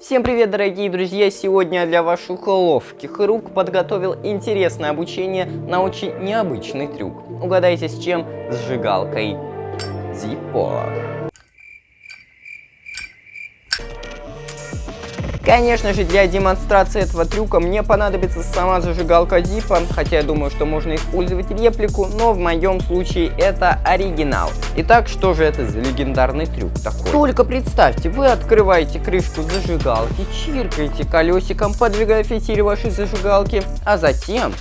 Всем привет, дорогие друзья! Сегодня я для ваших ловких рук подготовил интересное обучение на очень необычный трюк. Угадайте, с чем? С зажигалкой Zippo. Конечно же, для демонстрации этого трюка мне понадобится сама зажигалка Zippo, хотя я думаю, что можно использовать реплику, но в моем случае это оригинал. Итак, что же это за легендарный трюк такой? Только представьте, вы открываете крышку зажигалки, чиркаете колесиком, подвигая фитиль вашей зажигалки, а затем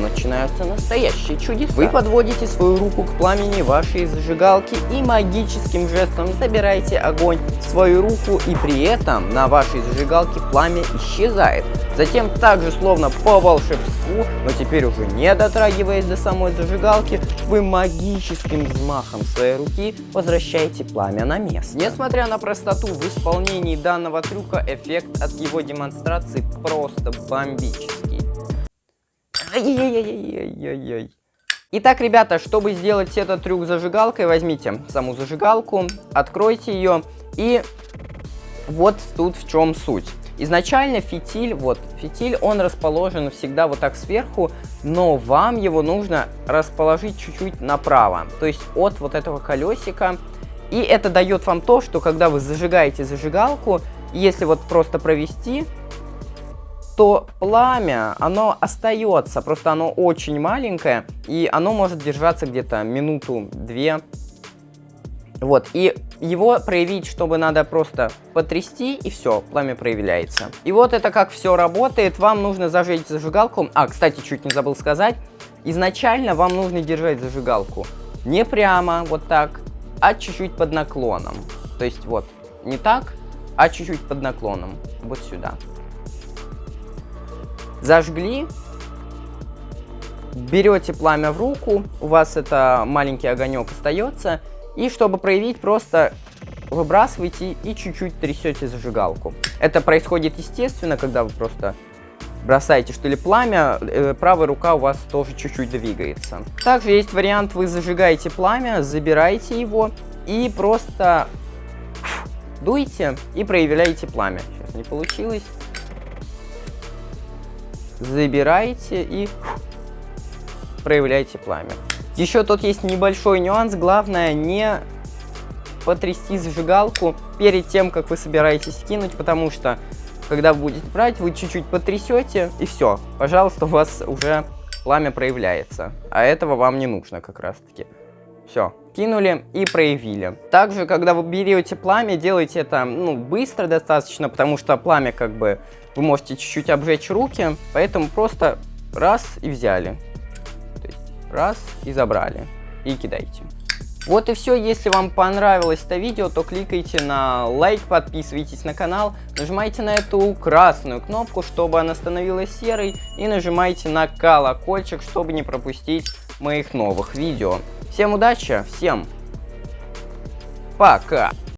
начинаются настоящие чудеса. Вы подводите свою руку к пламени вашей зажигалки и магическим жестом забираете огонь в свою руку, и при этом на вашей зажигалке пламя исчезает. Затем также, словно по волшебству, но теперь уже не дотрагиваясь до самой зажигалки, вы магическим взмахом своей руки возвращаете пламя на место. Несмотря на простоту в исполнении данного трюка, эффект от его демонстрации просто бомбический. Ай-яй-яй-яй-яй-яй. Итак, ребята, чтобы сделать этот трюк с зажигалкой, возьмите саму зажигалку, откройте ее, и вот тут в чем суть. Изначально фитиль, он расположен всегда вот так сверху, но вам его нужно расположить чуть-чуть направо, то есть от вот этого колесика. И это дает вам то, что когда вы зажигаете зажигалку, если вот просто провести, то пламя, оно остается, просто оно очень маленькое, и оно может держаться где-то минуту-две. Вот, и его проявить, чтобы надо просто потрясти, и все, пламя проявляется. И вот это как все работает. Вам нужно зажечь зажигалку. Кстати, чуть не забыл сказать. Изначально вам нужно держать зажигалку не прямо, вот так, а чуть-чуть под наклоном. То есть вот, не так, а чуть-чуть под наклоном. Вот сюда. Зажгли. Берете пламя в руку. У вас это маленький огонек остается. И чтобы проявить, просто выбрасываете и чуть-чуть трясете зажигалку. Это происходит естественно, когда вы просто бросаете, что ли, пламя, правая рука у вас тоже чуть-чуть двигается. Также есть вариант, вы зажигаете пламя, забираете его и просто дуете и проявляете пламя. Сейчас не получилось. Забираете и проявляете пламя. Еще тут есть небольшой нюанс, главное не потрясти зажигалку перед тем, как вы собираетесь кинуть, потому что, когда вы будете брать, вы чуть-чуть потрясете, и все, пожалуйста, у вас уже пламя проявляется, а этого вам не нужно как раз-таки. Все, кинули и проявили. Также, когда вы берете пламя, делайте это, быстро достаточно, потому что пламя, вы можете чуть-чуть обжечь руки, поэтому просто раз и взяли. Раз и забрали. И кидайте. Вот и все. Если вам понравилось это видео, то кликайте на лайк, подписывайтесь на канал, нажимайте на эту красную кнопку, чтобы она становилась серой, и нажимайте на колокольчик, чтобы не пропустить моих новых видео. Всем удачи, всем пока!